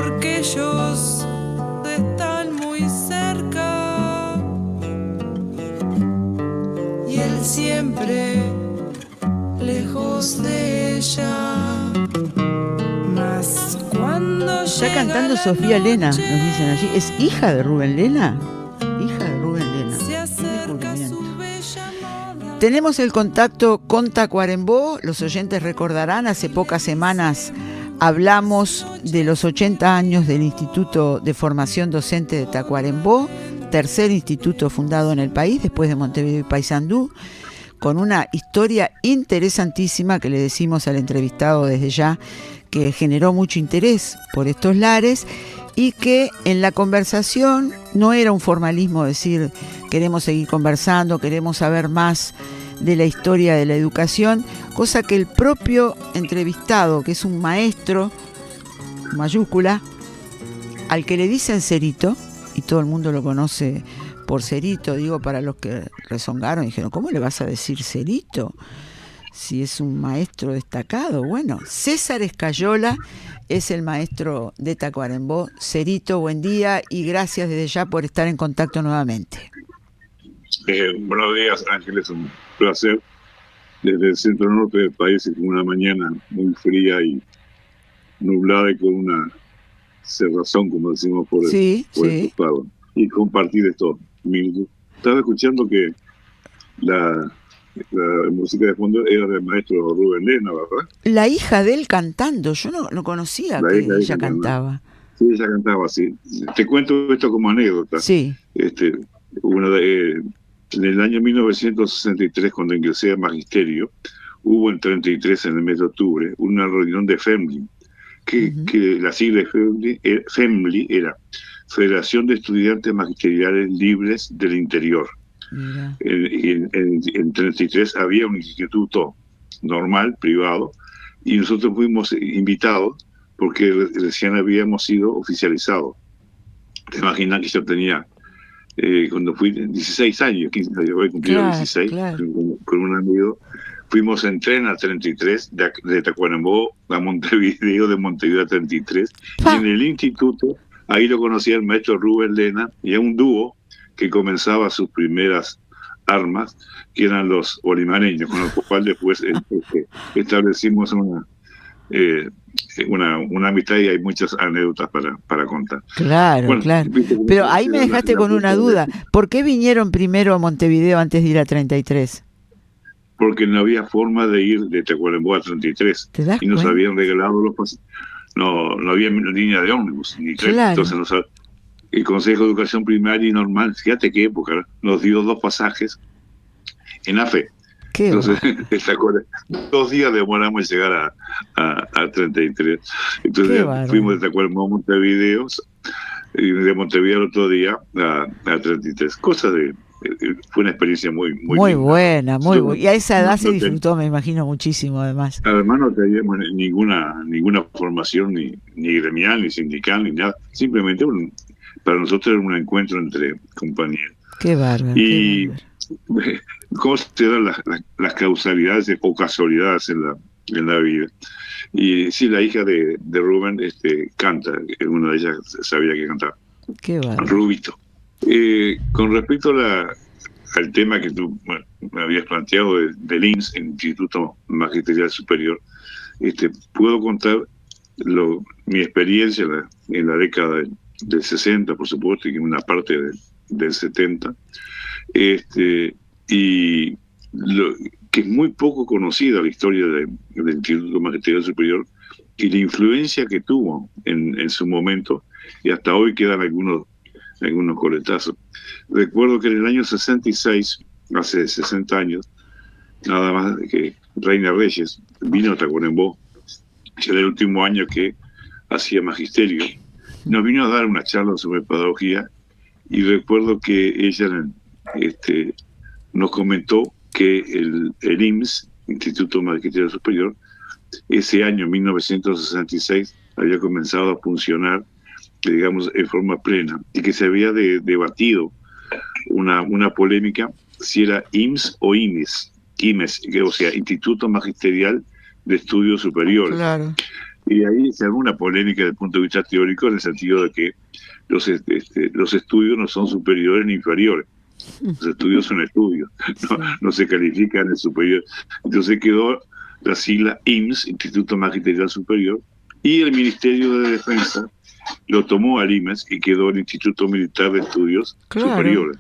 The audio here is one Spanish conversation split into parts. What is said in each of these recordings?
porque ellos están muy cerca y él siempre lejos de ella. Mas cuando está cantando Sofía Lena, nos dicen allí. ¿Es hija de Rubén Lena? Hija de Rubén Lena. Tenemos el contacto con Tacuarembó. Los oyentes recordarán, hace pocas semanas hablamos de los 80 años del Instituto de Formación Docente de Tacuarembó, tercer instituto fundado en el país después de Montevideo y Paysandú, con una historia interesantísima que le decimos al entrevistado desde ya, que generó mucho interés por estos lares y que en la conversación no era un formalismo decir queremos seguir conversando, queremos saber más de la historia de la educación, cosa que el propio entrevistado, que es un maestro, mayúscula, al que le dicen Cerito, y todo el mundo lo conoce por Cerito, digo para los que rezongaron y dijeron, ¿cómo le vas a decir Cerito? Si es un maestro destacado. Bueno, César Escayola es el maestro de Tacuarembó. Cerito, buen día y gracias desde ya por estar en contacto nuevamente. Buenos días, Ángeles, un placer. Desde el centro norte del país, es una mañana muy fría y nublada y con una cerrazón, como decimos por el costado. Y compartir estos minutos. Estaba escuchando que la música de fondo era del maestro Rubén Lena, ¿verdad? La hija de él cantando, yo no conocía que ella cantaba. Sí, ella cantaba, sí. Te cuento esto como anécdota. Sí. En el año 1963, cuando ingresé al magisterio, hubo en 33, en el mes de octubre, una reunión de FEMLI, que la sigla de FEMLI era Federación de Estudiantes Magisteriales Libres del Interior. En 33 había un instituto normal, privado, y nosotros fuimos invitados porque recién habíamos sido oficializados. Te imaginas que yo tenía, cuando fui 16 años, 15 años, voy a cumplir 16, con un amigo, fuimos en tren a 33, de Tacuarembó a Montevideo, de Montevideo a 33, y en el instituto, ahí lo conocía el maestro Rubén Lena, y a un dúo que comenzaba sus primeras armas, que eran los olimareños, con lo cual después establecimos una amistad y hay muchas anécdotas para contar. Claro, bueno, claro. Pero ahí me dejaste con una duda. ¿Por qué vinieron primero a Montevideo antes de ir a 33? Porque no había forma de ir de Tacuarembó a 33. Y nos habían regalado los pasajes. No había línea de ómnibus ni tren. Claro. Entonces el Consejo de Educación Primaria y Normal, fíjate qué época, nos dio 2 pasajes en AFE. Entonces, 2 días demoramos en llegar a 33. Entonces fuimos de Tacuarembó a Montevideo, y de Montevideo el otro día a 33. Fue una experiencia muy buena, muy buena. Y a esa edad se disfrutó, me imagino, muchísimo, además. Además no teníamos ninguna formación, ni gremial, ni sindical, ni nada. Simplemente para nosotros era un encuentro entre compañeros. Qué bárbaro. Y cómo se dan las causalidades o casualidades en la vida. Y sí, la hija de Rubén canta, una de ellas sabía que cantaba. Qué bárbaro. Rubito. Con respecto al tema que tú me habías planteado del IMSS, el Instituto Magisterial Superior, puedo contar mi experiencia en la década del 60, por supuesto, y en una parte del 70, y que es muy poco conocida la historia del Instituto Magisterial Superior y la influencia que tuvo en su momento, y hasta hoy quedan algunos coletazos. Recuerdo que en el año 66, hace 60 años, nada más que Reina Reyes vino a Tacuarembó, que era el último año que hacía magisterio, nos vino a dar una charla sobre pedagogía, y recuerdo que ella nos comentó que el IMSS, Instituto Magisterial Superior, ese año, 1966, había comenzado a funcionar, digamos, en forma plena, y que se había debatido una polémica si era IMSS o IMES, o sea, Instituto Magisterial de Estudios Superiores. Claro. Y ahí se armó una polémica desde el punto de vista teórico, en el sentido de que los estudios no son superiores ni inferiores. Los estudios son estudios, no se califican en superior. Entonces quedó la sigla IMSS, Instituto Magisterial Superior, y el Ministerio de Defensa lo tomó al IMES y quedó el Instituto Militar de Estudios Superiores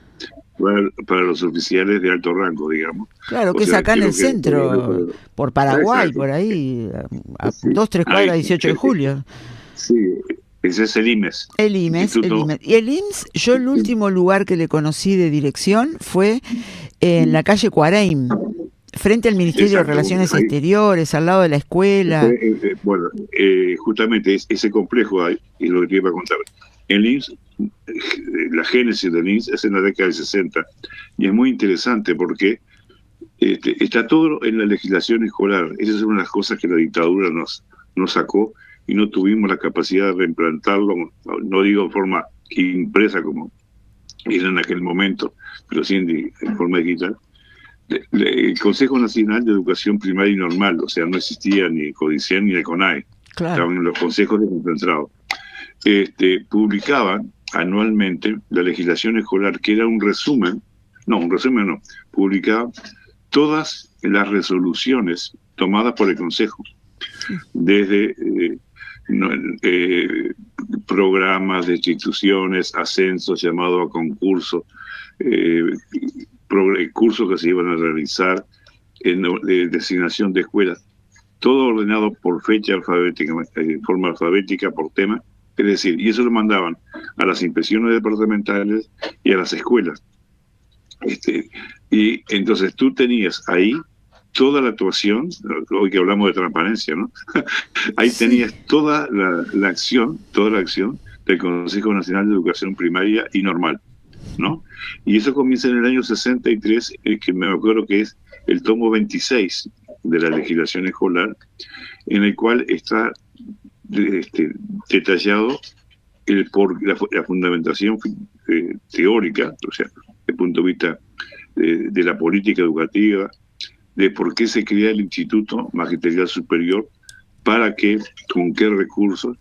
para los oficiales de alto rango, digamos. Claro, que es acá en el centro, por Paraguay, exacto, por ahí, a 2-3 cuadras, 18 de julio. Sí, ese es el IMES. El IMES. Y el IMSS, yo el último lugar que le conocí de dirección fue en la calle Cuareim, frente al Ministerio de Relaciones Exteriores, al lado de la escuela. Bueno, justamente ese complejo ahí, es lo que te iba a contar. El IMSS, la génesis del IMSS es en la década del 60, y es muy interesante porque está todo en la legislación escolar. Esa es una de las cosas que la dictadura nos sacó, y no tuvimos la capacidad de reimplantarlo, no digo en forma impresa como era en aquel momento, pero sí en forma digital. El Consejo Nacional de Educación Primaria y Normal, o sea, no existía ni el CODICEN ni el CONAE, estaban en los consejos desconcentrados. Publicaban anualmente la legislación escolar, que era un resumen, publicaba todas las resoluciones tomadas por el Consejo, desde programas de instituciones, ascensos llamados a concursos, cursos que se iban a realizar, designación de escuelas, todo ordenado por fecha alfabética, en forma alfabética, por tema. Es decir, y eso lo mandaban a las inspecciones departamentales y a las escuelas. Y entonces tú tenías ahí toda la actuación, hoy que hablamos de transparencia, ¿no? Ahí tenías toda la acción del Consejo Nacional de Educación Primaria y Normal, ¿no? Y eso comienza en el año 63, que me acuerdo que es el tomo 26 de la legislación escolar, en el cual está detallado la fundamentación teórica, o sea, desde el punto de vista de la política educativa, de por qué se crea el Instituto Magisterial Superior, para qué, con qué recursos,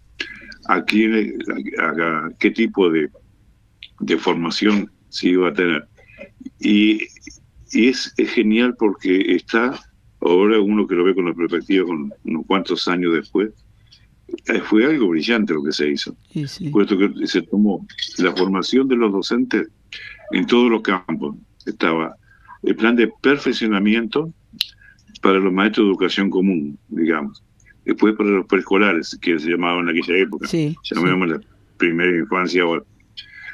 a qué tipo de formación se iba a tener. Y es genial porque está, ahora uno que lo ve con la perspectiva, con unos cuantos años después, fue algo brillante lo que se hizo. Sí. Puesto que se tomó la formación de los docentes en todos los campos. Estaba el plan de perfeccionamiento para los maestros de educación común, digamos. Después para los preescolares, que se llamaban en aquella época. Llamábamos la primera infancia ahora.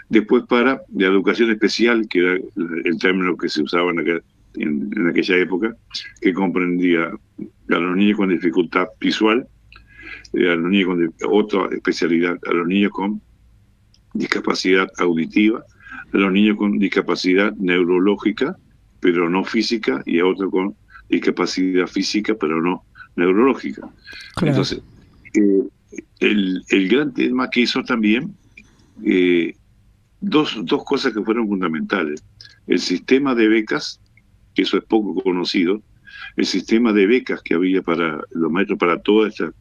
Después para la educación especial, que era el término que se usaba en aquella época, que comprendía a los niños con dificultad visual, a los niños con otra especialidad, a los niños con discapacidad auditiva, a los niños con discapacidad neurológica, pero no física, y a otros con discapacidad física, pero no neurológica. Claro. Entonces, el gran tema que hizo también, dos cosas que fueron fundamentales. El sistema de becas, que eso es poco conocido, el sistema de becas que había para los maestros para todas estas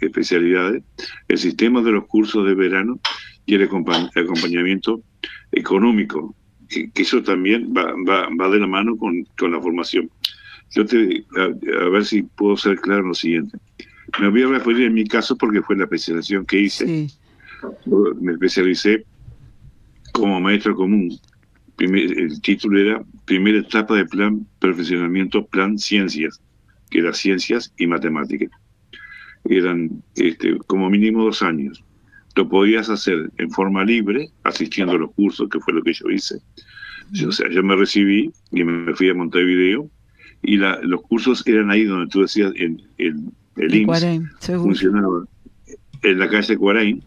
especialidades, el sistema de los cursos de verano y el acompañamiento económico, que eso también va de la mano con la formación. Yo a ver si puedo ser claro en lo siguiente. Me voy a referir en mi caso porque fue la especialización que hice. Sí. Me especialicé como maestro común. El título era Primera etapa de plan perfeccionamiento, plan ciencias, que era ciencias y matemáticas. Eran como mínimo 2 años. Lo podías hacer en forma libre, asistiendo a los cursos, que fue lo que yo hice. O sea, yo me recibí y me fui a Montevideo, y los cursos eran ahí donde tú decías, el IMSS funcionaba en la calle Cuareim,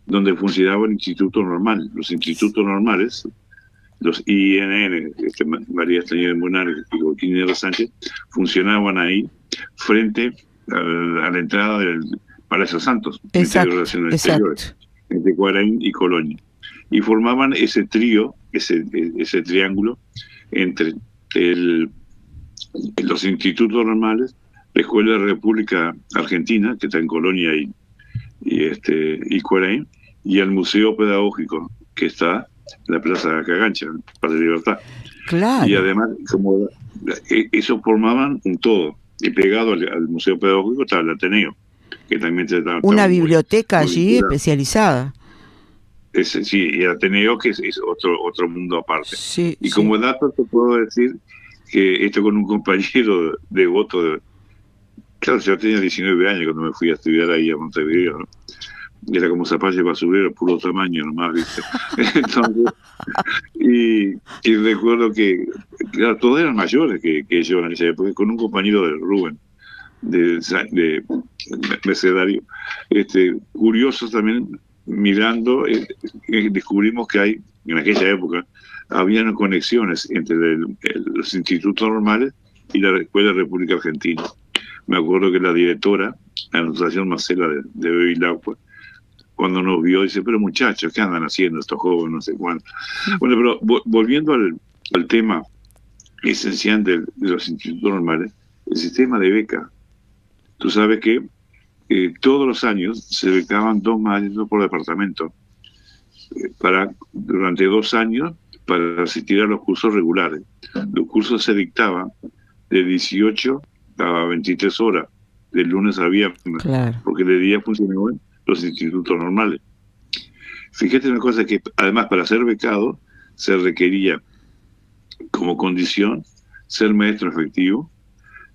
donde funcionaba el Instituto Normal. Los institutos normales, los INN, María Estañeda Munar y Joaquín R. Sánchez, funcionaban ahí frente a la entrada del Palacio Santos, Ministerio de Relaciones Exteriores, entre Cuareim y Colonia. Y formaban ese trío, ese triángulo entre los institutos normales, la Escuela de República Argentina, que está en Colonia y Cuaraín, y al Museo Pedagógico, que está en la Plaza Cagancha, Plaza Libertad. Claro. Y además, como eso formaban un todo. Y pegado al Museo Pedagógico estaba el Ateneo, que también estaba Una biblioteca muy allí vinculado. especializada. Sí, y el Ateneo, que es otro mundo aparte. Sí, Y sí. como dato te puedo decir que esto con un compañero de voto, claro, yo tenía 19 años cuando me fui a estudiar ahí a Montevideo, ¿no? Era como zapallo basurero, puro tamaño nomás, ¿viste? Entonces, y recuerdo que, claro, todos eran mayores que yo en esa época, con un compañero de Rubén, de Mercedario, curiosos también, mirando, descubrimos que hay, en aquella época, habían conexiones entre los institutos normales y la Escuela República Argentina. Me acuerdo que la directora, la Anunciación Marcela de Bevilacqua, cuando nos vio, dice, pero muchachos, ¿qué andan haciendo estos jóvenes? No sé cuánto. Bueno, pero volviendo al tema esencial de los institutos normales, el sistema de beca. Tú sabes que todos los años se becaban 2 maestros por departamento durante 2 años para asistir a los cursos regulares. Los cursos se dictaban de 18 a 23 horas, de lunes a viernes, Claro. porque de día funcionaban los institutos normales. Fíjate una cosa, que además para ser becado se requería como condición ser maestro efectivo,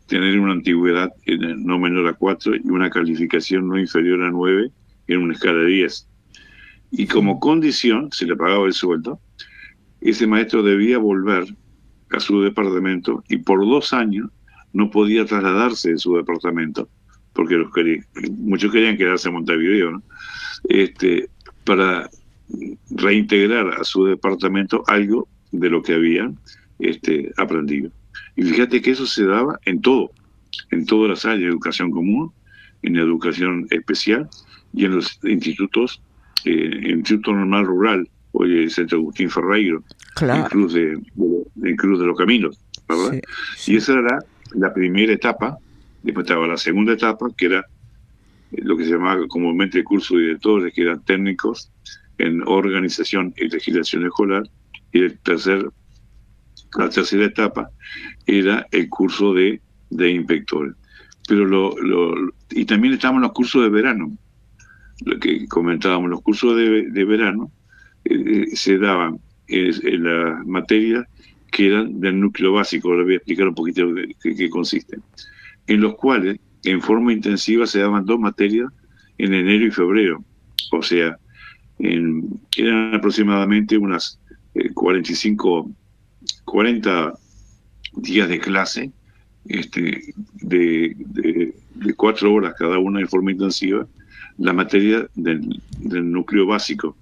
tener una antigüedad no menor a 4 y una calificación no inferior a 9 en una escala de 10. Y como condición, se le pagaba el sueldo, ese maestro debía volver a su departamento y por 2 años no podía trasladarse de su departamento, porque muchos querían quedarse en Montevideo, ¿no? Para reintegrar a su departamento algo de lo que habían aprendido. Y fíjate que eso se daba en todas las áreas, en educación común, en educación especial y en los institutos, el Instituto Normal Rural, hoy el Centro Agustín Ferreiro, Claro. en Cruz de los Caminos, ¿verdad? Sí, sí. Y esa era la primera etapa. Después estaba la segunda etapa, que era lo que se llamaba comúnmente el curso de directores, que eran técnicos en organización y legislación escolar, y la tercera etapa era el curso de inspectores. Pero y también estaban los cursos de verano, lo que comentábamos, los cursos de verano se daban en las materias que eran del núcleo básico. Ahora voy a explicar un poquito qué consisten, en los cuales en forma intensiva se daban 2 materias en enero y febrero, o sea, eran aproximadamente unas 40 días de clase, de 4 horas cada una en forma intensiva, la materia del núcleo básico.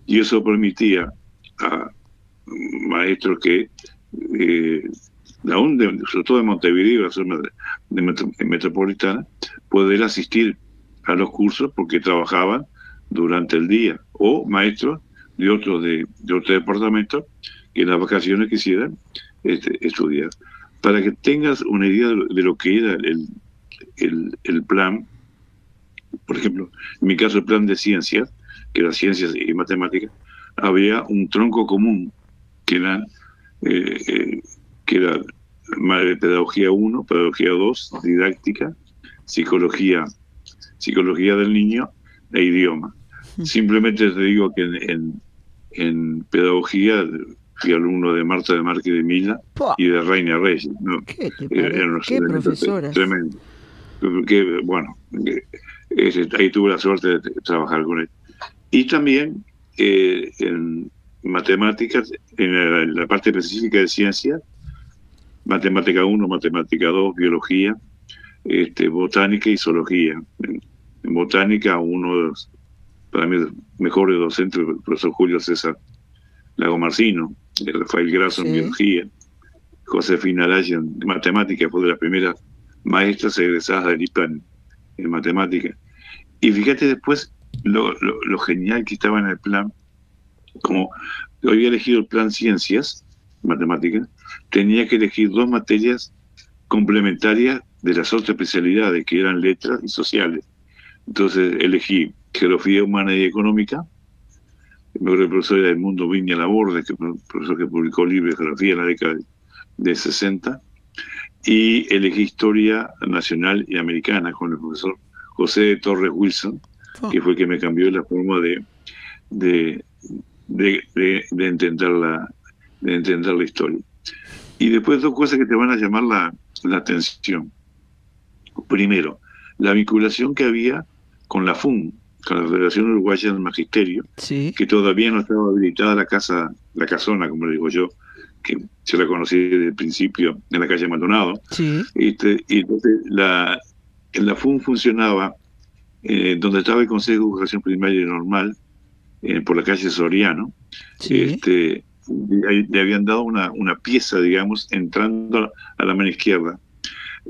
Y eso permitía a maestros que, sobre todo de Montevideo, la zona metropolitana, poder asistir a los cursos porque trabajaban durante el día, o maestros de otro departamento que en las vacaciones quisieran estudiar. Para que tengas una idea de lo que era el plan, por ejemplo, en mi caso el plan de ciencias, que era ciencias y matemáticas, había un tronco común que era pedagogía 1, pedagogía 2, didáctica, psicología del niño e idioma. Simplemente te digo que en pedagogía fui alumno de Marta de Márquez de Mila y de Reina Reyes, ¿no? ¿Qué te parece? ¿Qué profesoras? Tremendo. Bueno, ahí tuve la suerte de trabajar con él. Y también en matemáticas, en la parte específica de ciencia, matemática 1, matemática 2, biología, botánica y zoología. En botánica, uno de los, para mí, mejores docentes, el profesor Julio César Lagomarcino, Rafael Grasso en biología, Josefina Araya en matemática, fue de las primeras maestras egresadas del IPLAN en matemática. Y fíjate después lo genial que estaba en el plan. Como yo había elegido el plan ciencias, matemáticas, tenía que elegir 2 materias complementarias de las otras especialidades que eran letras y sociales. Entonces elegí geografía humana y económica. Me acuerdo el profesor era Edmundo Viña Laborde, que fue un profesor que publicó libros de geografía en la década de 60. Y elegí historia nacional y americana con el profesor José de Torres Wilson, que fue el que me cambió la forma de entender la historia. Y después dos cosas que te van a llamar la atención. Primero, la vinculación que había con la FUN, con la Federación Uruguaya del Magisterio, sí, que todavía no estaba habilitada la casona, como le digo yo, que yo la conocí desde el principio en la calle Maldonado. sí. Y entonces en la FUN funcionaba donde estaba el Consejo de Educación Primaria y Normal, por la calle Soriano. Sí. Le habían dado una pieza, digamos, entrando a la mano izquierda.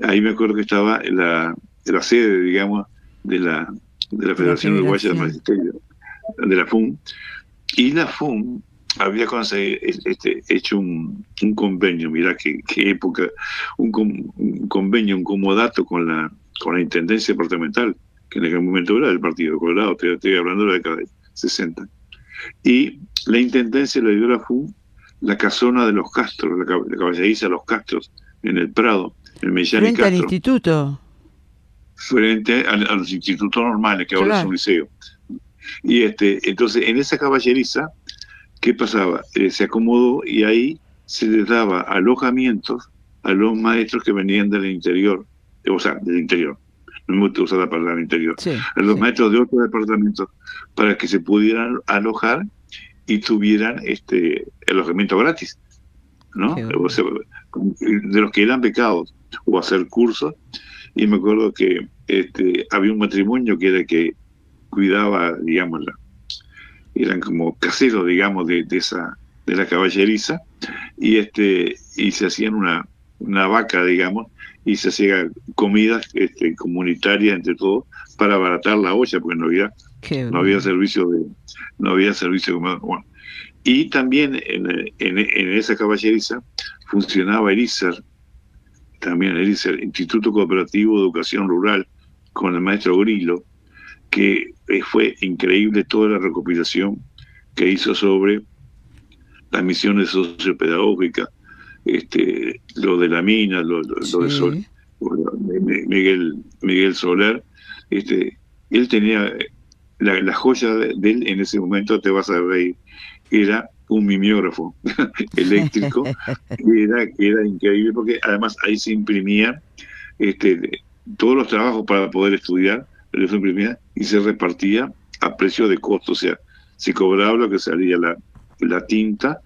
Ahí me acuerdo que estaba la sede, digamos, de la Federación Uruguaya del Magisterio, de la FUN. Y la FUN había hecho un convenio, mirá qué época, un convenio, un comodato con la Intendencia Departamental, que en aquel momento era del Partido Colorado, estoy hablando de la década de 60. Y la Intendencia le dio a la FUN la casona de los Castros, la caballeriza de los Castros, en el Prado, en Mellán y Frente al Castro. instituto. Frente a los institutos normales, que ahora es un liceo. Y entonces, en esa caballeriza, ¿qué pasaba? Se acomodó y ahí se les daba alojamientos a los maestros que venían del interior, o sea, del interior, no me gusta usar la palabra interior, Sí, a los maestros de otros departamentos, para que se pudieran alojar y tuvieran alojamiento gratis, ¿no? O sea, de los que eran becados, o hacer cursos. Y me acuerdo que había un matrimonio que era que cuidaba, digamos, eran como caseros, digamos, de la caballeriza, y se hacían una vaca, digamos, y se hacía comida comunitaria entre todos para abaratar la olla, porque no había servicio comedor. Bueno, y también en esa caballeriza funcionaba el ISER, también el ISER, Instituto Cooperativo de Educación Rural, con el maestro Grillo, que fue increíble toda la recopilación que hizo sobre las misiones sociopedagógicas, lo de la mina, lo de Sol, Miguel Soler. Él tenía la joya de él en ese momento, te vas a reír, era un mimeógrafo eléctrico, que era increíble, porque además ahí se imprimían todos los trabajos para poder estudiar, se imprimía y se repartía a precio de costo, o sea, se cobraba lo que salía la tinta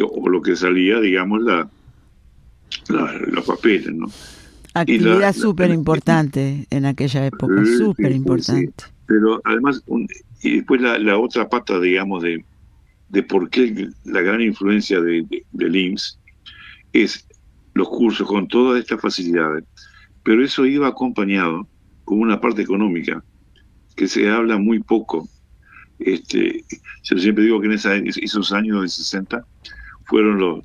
o lo que salía, digamos, los papeles, ¿no? Actividad súper importante en aquella época, súper importante. Sí. Pero además, y después la otra pata, digamos, de por qué la gran influencia del IMSS es los cursos con todas estas facilidades, pero eso iba acompañado con una parte económica que se habla muy poco. Yo siempre digo que en esos años del 60 fueron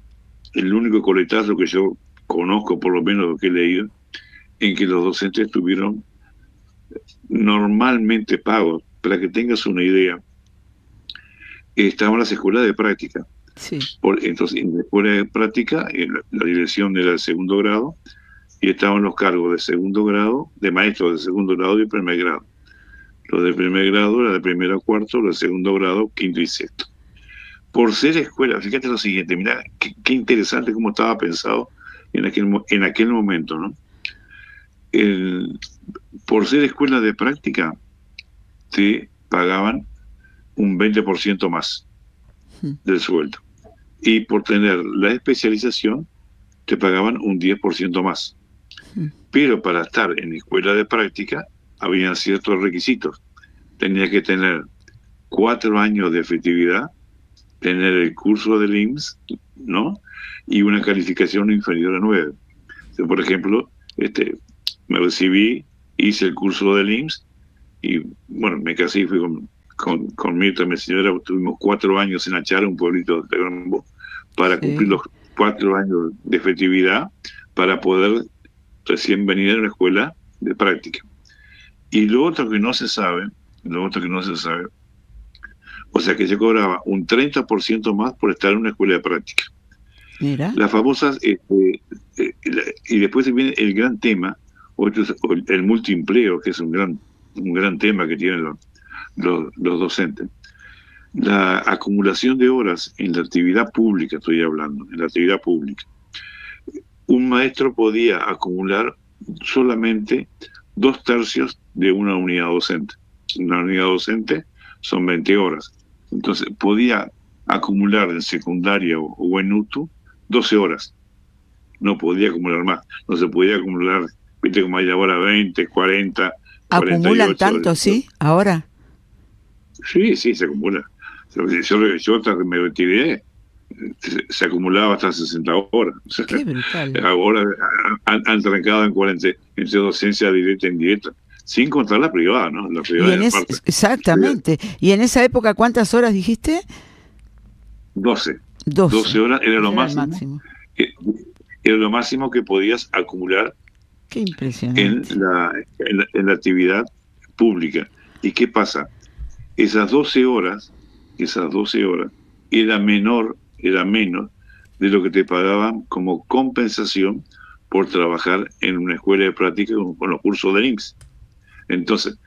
el único coletazo que yo conozco, por lo menos lo que he leído, en que los docentes estuvieron normalmente pagos. Para que tengas una idea, estaban las escuelas de práctica. Sí. Entonces, en la escuela de práctica, la dirección era de segundo grado, y estaban los cargos de segundo grado, de maestros de segundo grado y primer grado. Los de primer grado era de primero a cuarto, los de segundo grado, quinto y sexto. Por ser escuela, fíjate lo siguiente, mirá, qué interesante cómo estaba pensado en aquel momento, ¿no? Por ser escuela de práctica, te pagaban un 20% más del sueldo. Y por tener la especialización, te pagaban un 10% más. Pero para estar en escuela de práctica, habían ciertos requisitos. Tenías que tener 4 años de efectividad, tener el curso del IMSS, ¿no? Y una calificación inferior a 9. O sea, por ejemplo, me recibí, hice el curso del IMSS, y bueno, me casé y fui con Mirta, mi señora, tuvimos 4 años en Achara, un pueblito de Granbo, para cumplir los 4 años de efectividad, para poder recién venida de una escuela de práctica. Y lo otro que no se sabe, o sea que se cobraba un 30% más por estar en una escuela de práctica. Mira. Las famosas, y después viene el gran tema, o el multiempleo, que es un gran tema que tienen los docentes. La acumulación de horas en la actividad pública, estoy hablando, en la actividad pública. Un maestro podía acumular solamente 2/3 de una unidad docente. Una unidad docente son 20 horas. Entonces, podía acumular en secundaria o en UTU 12 horas. No podía acumular más. No se podía acumular, viste como hay ahora 20, 40, ¿Acumulan tanto, sí, ahora? Sí, se acumula. Yo me retiré, se acumulaba hasta 60 horas. Qué brutal. Ahora han trancado entre docencia directa e indirecta, sin contar la privada, ¿no? La privada exactamente. ¿Y en esa época cuántas horas dijiste? 12 horas era lo máximo. Era lo máximo que podías acumular. Qué impresionante. En la actividad pública. ¿Y qué pasa? Esas 12 horas era menos de lo que te pagaban como compensación por trabajar en una escuela de práctica con los cursos del IMSS. Entonces,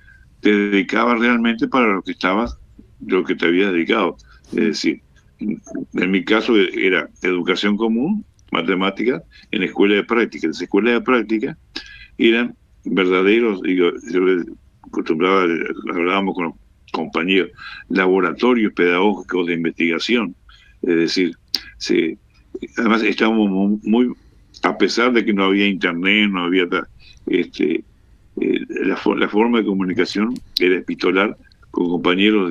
te dedicabas realmente para lo que te habías dedicado. Es decir, en mi caso era educación común, matemáticas, en escuela de práctica. Las escuelas de práctica eran verdaderos, yo les acostumbraba, hablábamos con los compañeros, laboratorios pedagógicos de investigación. Es decir, además estábamos muy, a pesar de que no había internet, no había la forma de comunicación era epistolar con compañeros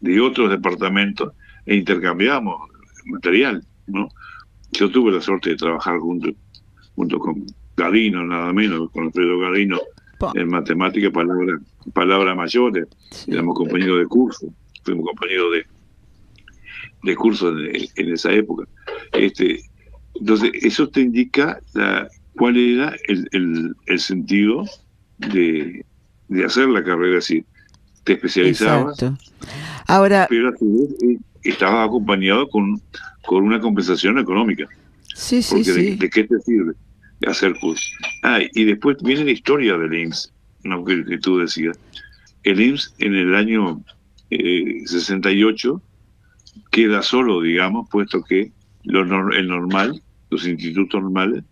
de otros departamentos e intercambiábamos material, ¿no? Yo tuve la suerte de trabajar junto con Garino, nada menos, con Alfredo Garino, en matemática, palabras mayores. Sí. Éramos compañeros de curso, fuimos compañeros de curso en esa época. Entonces, eso te indica cuál era el sentido de hacer la carrera así. Te especializabas. Exacto. Ahora, pero a su vez estabas acompañado con una compensación económica. Sí. ¿De qué te sirve hacer curso? Y después viene la historia del IMSS, ¿no? que tú decías. El IMSS en el año 68 queda solo, digamos, puesto que los institutos normales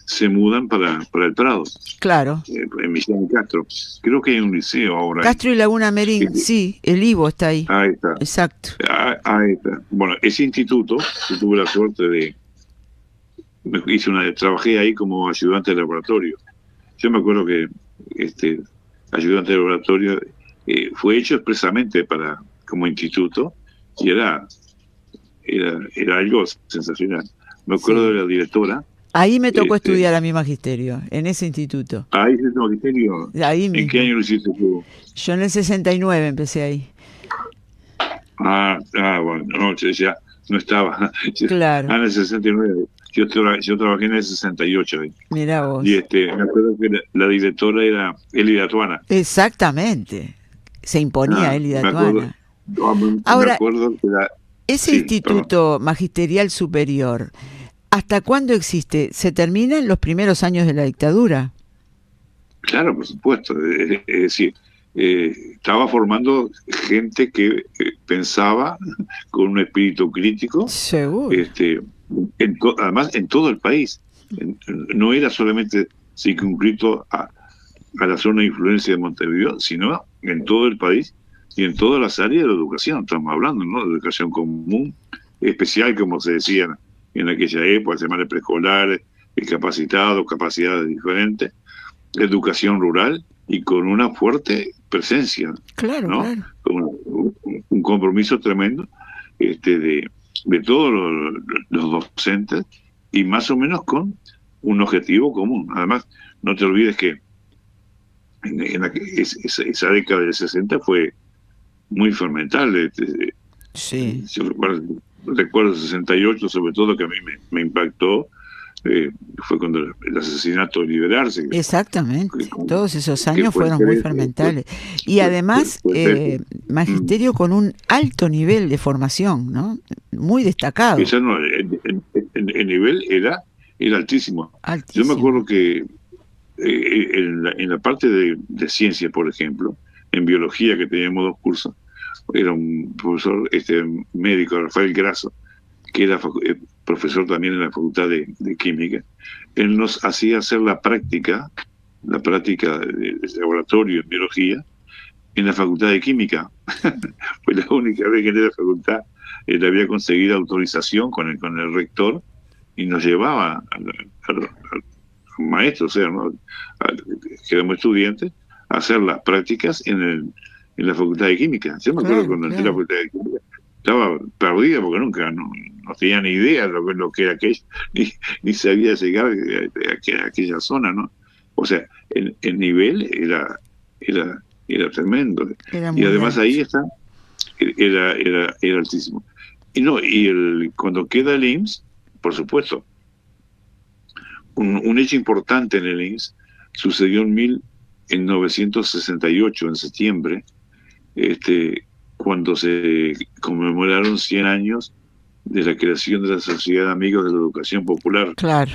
se mudan para el Prado. Claro. En Millán Castro. Creo que hay un liceo ahora. Castro y Laguna Merín, sí, el Ivo está ahí. Ahí está. Exacto. Ahí está. Bueno, ese instituto, yo tuve la suerte trabajé ahí como ayudante de laboratorio. Yo me acuerdo que ayudante de laboratorio fue hecho expresamente como instituto y era algo sensacional. Me acuerdo de la directora. Ahí me tocó estudiar a mi magisterio, en ese instituto. ¿Ahí es tu magisterio? Ahí mismo. ¿En qué año lo hiciste tú? Yo en el 69 empecé ahí. Bueno, no, ya no estaba. Claro. En el 69. Yo trabajé en el 68 ahí. Mirá vos. Y me acuerdo que la directora era Elida Tuana. Exactamente. Se imponía Elida Tuana. Ahora, me acuerdo que ese instituto magisterial superior, ¿hasta cuándo existe? ¿Se termina en los primeros años de la dictadura? Claro, por supuesto. Es decir, estaba formando gente que pensaba con un espíritu crítico. Seguro. Además, en todo el país. No era solamente circunscrito a la zona de influencia de Montevideo, sino en todo el país y en todas las áreas de la educación. Estamos hablando, ¿no? De educación común, especial, como se decía en aquella época, semana preescolares, discapacitados, capacidades diferentes, educación rural y con una fuerte presencia. Claro, ¿no? Claro. Con un compromiso tremendo de todos los docentes y más o menos con un objetivo común. Además, no te olvides que esa década del 60 fue muy fermentable. Sí. Yo recuerdo el 68, sobre todo, que a mí me impactó fue cuando el asesinato de Liberarse. Exactamente, todos esos años que fue fueron muy tres, fermentables. Y además, magisterio con un alto nivel de formación, ¿no? Muy destacado. Esa no, el nivel era altísimo. Altísimo. Yo me acuerdo que en la parte de ciencia, por ejemplo, en biología, que teníamos 2 cursos, era un profesor médico, Rafael Grasso, que era profesor también en la Facultad de Química. Él nos hacía hacer la práctica de laboratorio en biología en la Facultad de Química. Fue la única vez que en esa facultad él había conseguido autorización con el rector, y nos llevaba a los maestros, o sea, ¿no? Que éramos estudiantes, a hacer las prácticas en la Facultad de Química. Yo me acuerdo cuando entré a la Facultad de Química, estaba perdida porque nunca no tenía ni idea de lo que era aquello, ni sabía llegar a aquella zona, ¿no? O sea, el nivel era tremendo. Y además alto. Ahí era altísimo. Cuando queda el IMSS, por supuesto, un hecho importante en el IMSS sucedió en 1968, en septiembre, cuando se conmemoraron 100 años de la creación de la Sociedad de Amigos de la Educación Popular. Claro.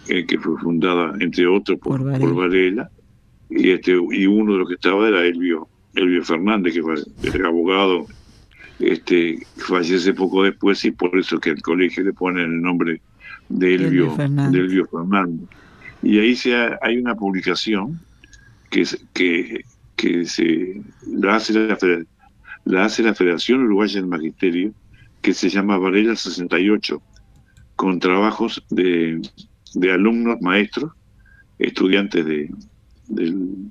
Que fue fundada, entre otros, por Varela, y uno de los que estaba era Elvio Fernández, que era abogado, fallece poco después, y por eso que el colegio le pone el nombre de Elvio Fernández. Y ahí hay una publicación que la hace la Federación Uruguaya del Magisterio, que se llama Varela 68, con trabajos de alumnos, maestros, estudiantes del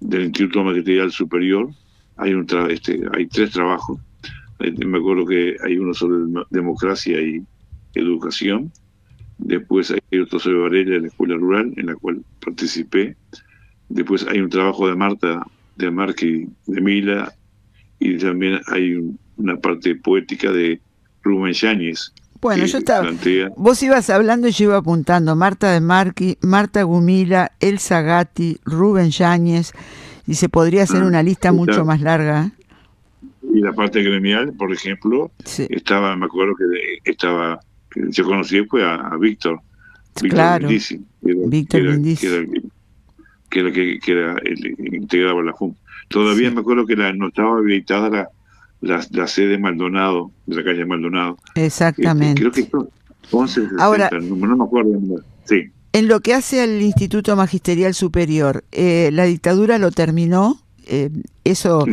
Instituto Magisterial Superior. Hay 3 trabajos. Me acuerdo que hay uno sobre democracia y educación. Después hay otro sobre Varela de la Escuela Rural, en la cual participé. Después hay un trabajo de Marta de Marqui de Mila, y también hay una parte poética de Rubén Yáñez. Bueno, vos ibas hablando y yo iba apuntando: Marta de Marqui, Marta Gumila, Elsa Gatti, Rubén Yáñez, y se podría hacer una lista mucho más larga. Y la parte gremial, por ejemplo, sí. Me acuerdo que yo conocí fue a Víctor. Claro, Brindisi, Víctor Brindisi. Que era el integrado a la Junta. Todavía me acuerdo que no estaba habilitada la sede Maldonado, de la calle Maldonado. Exactamente. Creo que 1160, ahora, no me acuerdo. Sí. En lo que hace al Instituto Magisterial Superior, la dictadura lo terminó. Eso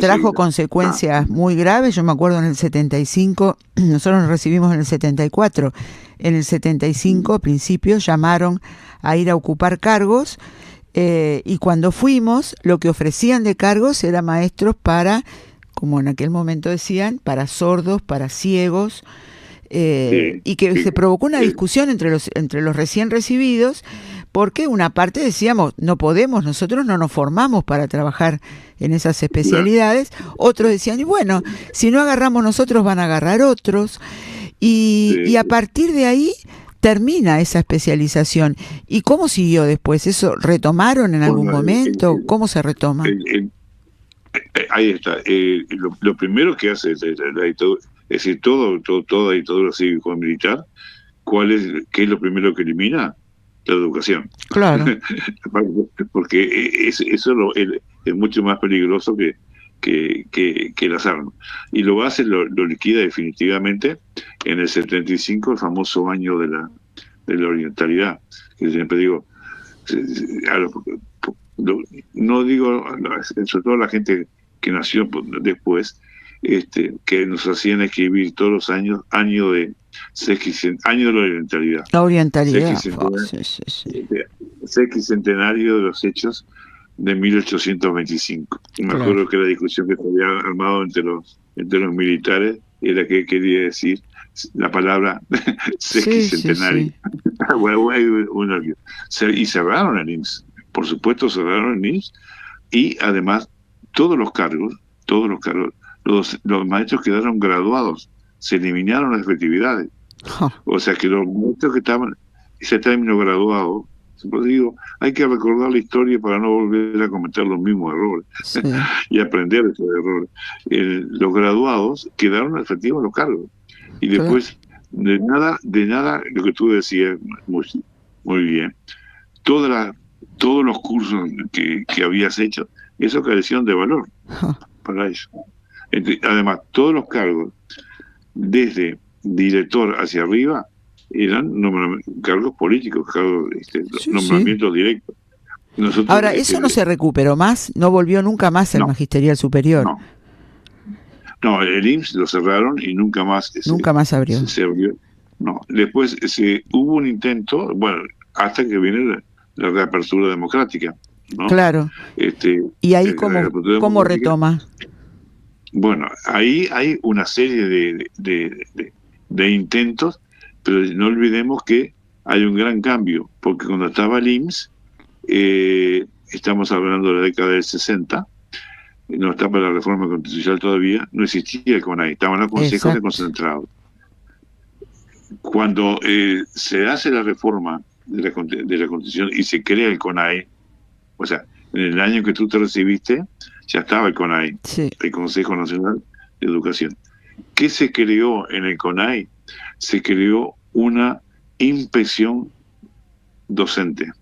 trajo consecuencias muy graves. Yo me acuerdo en el 75, nosotros nos recibimos en el 74. En el 75, a principios, llamaron a ir a ocupar cargos, y cuando fuimos, lo que ofrecían de cargos era maestros para, como en aquel momento decían, para sordos, para ciegos, y que se provocó una discusión entre los recién recibidos, porque una parte decíamos, nosotros no nos formamos para trabajar en esas especialidades. Otros decían, y bueno, si no agarramos nosotros, van a agarrar otros. Y a partir de ahí termina esa especialización. ¿Y cómo siguió después? ¿Eso retomaron en algún momento? ¿Cómo se retoma? Ahí está. Lo primero que hace la dictadura, es decir, toda dictadura cívico-militar, ¿qué es lo primero que elimina? La educación. Claro. Porque eso es mucho más peligroso que las armas. Y lo liquida definitivamente en el 75, el famoso año de la orientalidad. Que siempre digo, no digo, sobre todo la gente que nació después, que nos hacían escribir todos los años, año de la orientalidad. La orientalidad. Sexcentenario de los hechos de 1825. Y me acuerdo que la discusión que se había armado entre los militares era que quería decir la palabra sexcentenario. Y cerraron el IMSS. Por supuesto, cerraron el IMSS. Y además, todos los cargos, los maestros quedaron graduados. Se eliminaron las efectividades. Ja, O sea que los muchos que estaban, ese término graduado, siempre digo, hay que recordar la historia para no volver a cometer los mismos errores sí, y aprender de esos errores. Los graduados quedaron efectivos en los cargos. Y claro. después, de nada, lo que tú decías, muy, muy bien, toda la- todos los cursos que habías hecho, eso carecían de valor Ja, para ellos. Además, todos los cargos, desde director hacia arriba, eran cargos políticos, cargos, sí, sí. nombramientos directos. Nosotros, Ahora, eso no se recuperó más, no volvió nunca más el no, magisterial superior, no, no, el IMSS lo cerraron y nunca más nunca más abrió. se abrió. No, después hubo un intento, bueno, hasta que viene la reapertura democrática, ¿no? Claro. ¿Y ahí La reapertura cómo democrática. retoma? Bueno, ahí hay una serie de intentos, pero no olvidemos que hay un gran cambio, porque cuando estaba el IMSS, estamos hablando de la década del 60, no estaba la reforma constitucional todavía, no existía el CONAI, estaban los consejos de Exacto. concentrados. Cuando se hace la reforma de la Constitución y se crea el CONAI, o sea, en el año que tú te recibiste, ya estaba el CONAI, Sí, el Consejo Nacional de Educación. ¿Qué se creó en el CONAI? Se creó una inspección docente,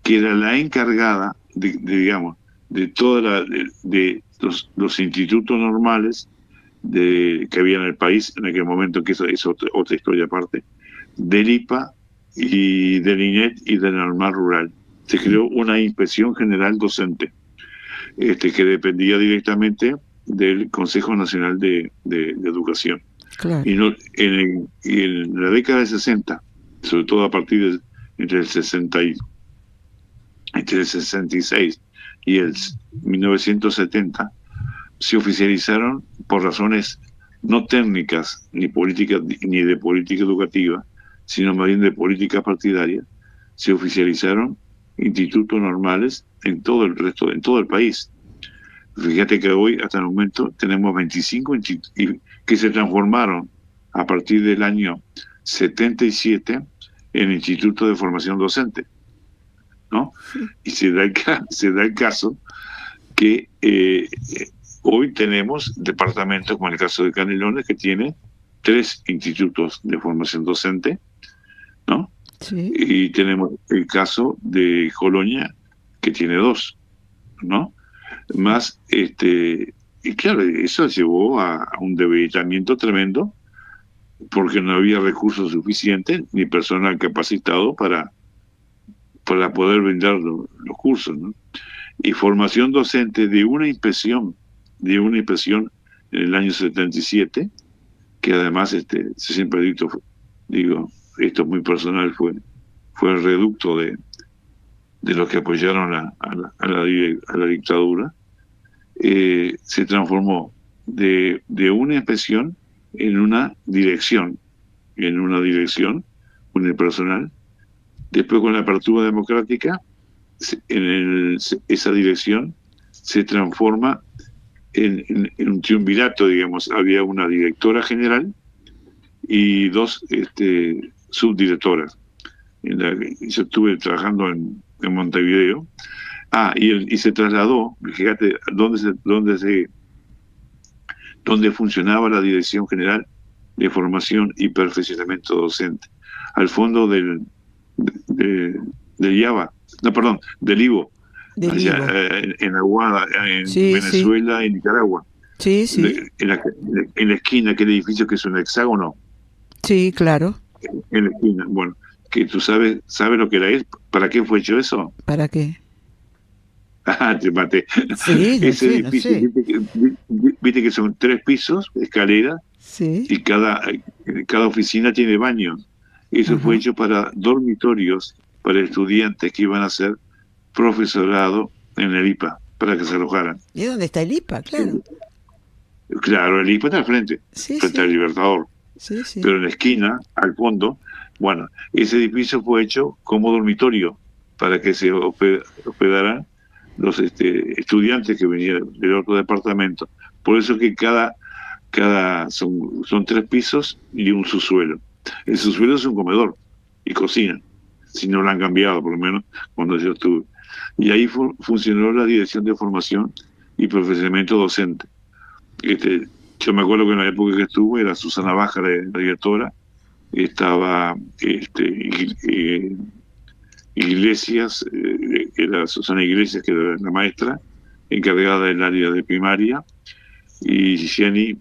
que era la encargada digamos, de toda de los institutos normales que había en el país en aquel momento, que eso es otra historia aparte, del IPA y del INET y del Normal Rural. Se creó una inspección general docente, que dependía directamente del Consejo Nacional de Educación. claro. Y en la década de 60, sobre todo a partir entre el 66 y el 1970, se oficializaron por razones no técnicas ni políticas ni de política educativa, sino más bien de política partidaria, se oficializaron institutos normales en todo el país. Fíjate que hoy, hasta el momento, tenemos 25 que se transformaron a partir del año 77 en Instituto de Formación Docente, ¿no? Y se da el caso que hoy tenemos departamentos, como el caso de Canelones, que tiene 3 institutos de formación docente, ¿no? Sí, Y tenemos el caso de Colonia, que tiene 2, ¿no? Más, y claro, eso llevó a un debilitamiento tremendo, porque no había recursos suficientes ni personal capacitado para poder brindar los cursos, ¿no? Y formación docente de una impresión en el año 77, que además siempre digo, esto es muy personal, fue el reducto de los que apoyaron a la dictadura, se transformó de una inspección en una dirección unipersonal. Después, con la apertura democrática, esa dirección se transforma en un triunvirato, digamos. Había una directora general y 2 subdirectoras. Yo estuve trabajando en Montevideo. Y se trasladó, fíjate, donde funcionaba la Dirección General de Formación y Perfeccionamiento Docente, al fondo del IABA, no, perdón, del IVO, del allá Ivo. en Aguada, en Sí, sí, Venezuela y Nicaragua, sí, sí, en la esquina, aquel edificio que es un hexágono, sí, claro. en la esquina. Bueno, que tú sabes lo que era eso. ¿Para qué fue hecho eso? ¿Para qué? Te maté. Sí, no Ese sé, no edificio, sé. viste que son 3 pisos, escalera, Sí, y cada oficina tiene baños. Eso fue ajá. hecho para dormitorios, para estudiantes que iban a ser profesorado en el IPA, para que se alojaran. ¿Y dónde está el IPA? Claro. Claro, el IPA está al frente, Sí, frente al sí, Libertador, sí, sí. pero en la esquina, al fondo, bueno, ese edificio fue hecho como dormitorio para que se hospedaran los estudiantes que venían del otro departamento. Por eso que cada son 3 pisos y un subsuelo. El subsuelo es un comedor y cocina, si no lo han cambiado, por lo menos cuando yo estuve. Y ahí funcionó la dirección de formación y perfeccionamiento docente. Yo me acuerdo que en la época que estuve era Susana Baja, la directora, estaba Iglesias, era Susana Iglesias, que era la maestra, encargada del área de primaria, y Jenny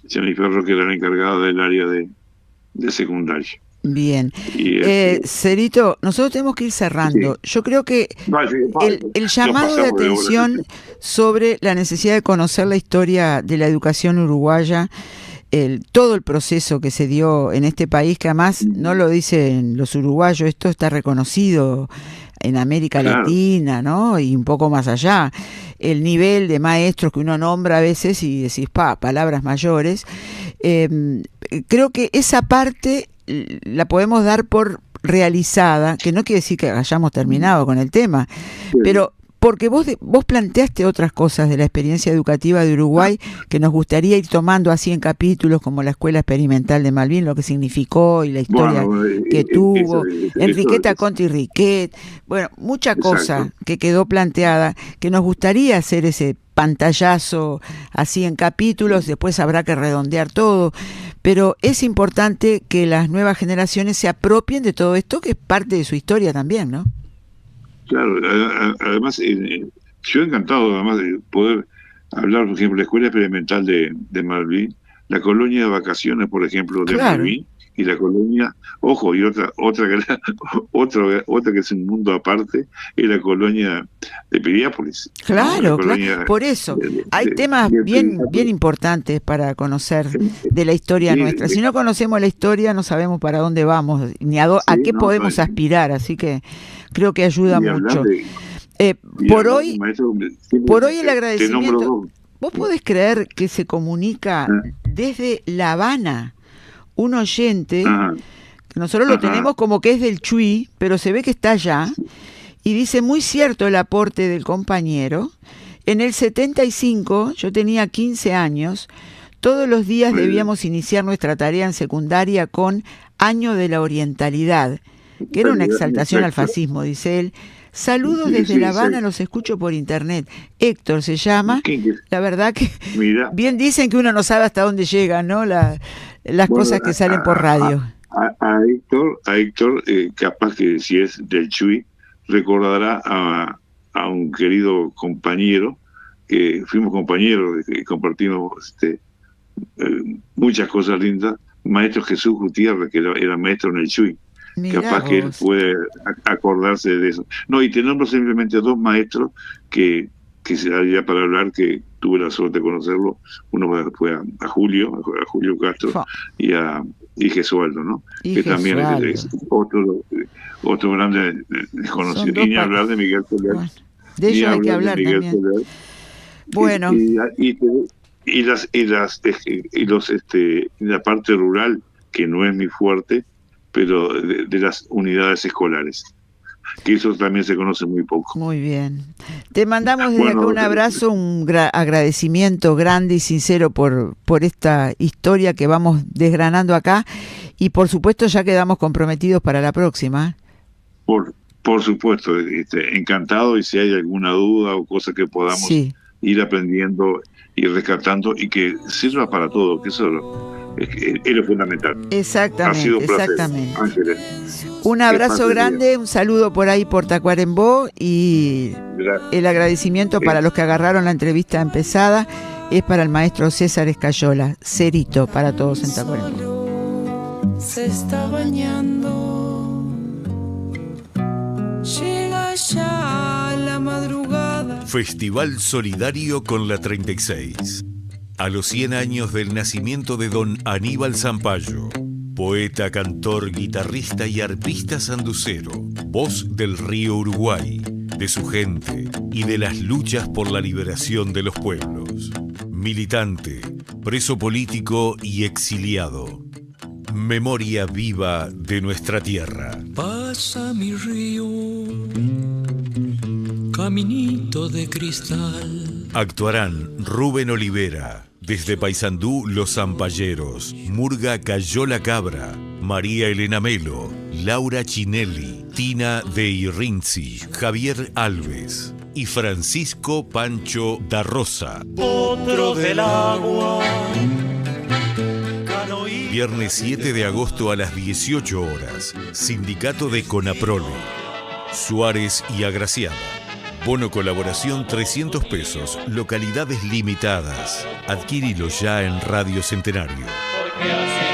Ferro, que era la encargada del área de secundaria. Bien. Cerito, nosotros tenemos que ir cerrando. Sí. Yo creo que el llamado de atención sobre la necesidad de conocer la historia de la educación uruguaya, todo el proceso que se dio en este país, que además no lo dicen los uruguayos, esto está reconocido en América Latina, ¿no? Y un poco más allá. El nivel de maestros que uno nombra a veces y decís, palabras mayores. Creo que esa parte la podemos dar por realizada, que no quiere decir que hayamos terminado con el tema, pero porque vos planteaste otras cosas de la experiencia educativa de Uruguay que nos gustaría ir tomando así en capítulos, como la Escuela Experimental de Malvin, lo que significó y la historia que tuvo, Enriqueta Conti Riquet, mucha cosa que quedó planteada, que nos gustaría hacer ese pantallazo así en capítulos, después habrá que redondear todo, pero es importante que las nuevas generaciones se apropien de todo esto, que es parte de su historia también, ¿no? Claro, además, yo encantado además de poder hablar, por ejemplo, la Escuela Experimental de Malvin, la colonia de vacaciones, por ejemplo, de Malvin, y la colonia, ojo, y otra que es un mundo aparte, es la colonia de Piriápolis. Claro, por eso, hay temas bien importantes para conocer de la historia nuestra. Si no conocemos la historia, no sabemos para dónde vamos, ni a qué podemos aspirar, así que creo que ayuda mucho. Por hoy el agradecimiento. ¿Vos podés creer que se comunica desde La Habana un oyente, que nosotros lo tenemos como que es del Chuy, pero se ve que está allá, y dice, muy cierto el aporte del compañero, en el 75, yo tenía 15 años, todos los días debíamos iniciar nuestra tarea en secundaria con Año de la Orientalidad, que era una exaltación al fascismo, dice él. Saludos desde La Habana, los escucho por internet. Héctor se llama. La verdad que bien dicen que uno no sabe hasta dónde llegan, ¿no? Las cosas que salen por radio. A Héctor, capaz que si es del Chuy, recordará a un querido compañero, que fuimos compañeros, que compartimos muchas cosas lindas, maestro Jesús Gutiérrez, que era maestro en el Chuy. Mirá capaz vos. Que él puede acordarse de eso. No, y tenemos simplemente 2 maestros que se daría para hablar, que tuve la suerte de conocerlo. Uno fue a Julio Castro y Gesualdo, ¿no? Y que también es otro grande desconocido. Y ni hablar de Miguel Soler. Bueno, de ellos hay que hablar también. Soler. Bueno. Y la parte rural, que no es mi fuerte, pero de las unidades escolares, que eso también se conoce muy poco. Muy bien. Te mandamos desde acá un abrazo, un agradecimiento grande y sincero por esta historia que vamos desgranando acá, y por supuesto ya quedamos comprometidos para la próxima. Por supuesto, encantado, y si hay alguna duda o cosa que podamos ir aprendiendo y rescatando y que sirva para todo, que eso es lo fundamental. Exactamente, exactamente. Un abrazo grande, un saludo por ahí por Tacuarembó, y el agradecimiento para los que agarraron la entrevista empezada es para el maestro César Escayola. Cerito para todos en Tacuarembó. Se está bañando, llega ya la madrugada. Festival Solidario con la 36. A los 100 años del nacimiento de don Aníbal Zampayo, poeta, cantor, guitarrista y arpista sanducero, voz del río Uruguay, de su gente y de las luchas por la liberación de los pueblos. Militante, preso político y exiliado. Memoria viva de nuestra tierra. Pasa mi río, caminito de cristal. Actuarán Rubén Olivera, Desde Paysandú, Los Zampalleros, Murga Cayó la Cabra, María Elena Melo, Laura Chinelli, Tina de Irrinzi, Javier Alves y Francisco Pancho da Rosa. Otro del agua. Viernes 7 de agosto a las 18 horas. Sindicato de Conaprole. Suárez y Agraciada. Bono colaboración 300 pesos. Localidades limitadas. Adquirilo ya en Radio Centenario. Porque así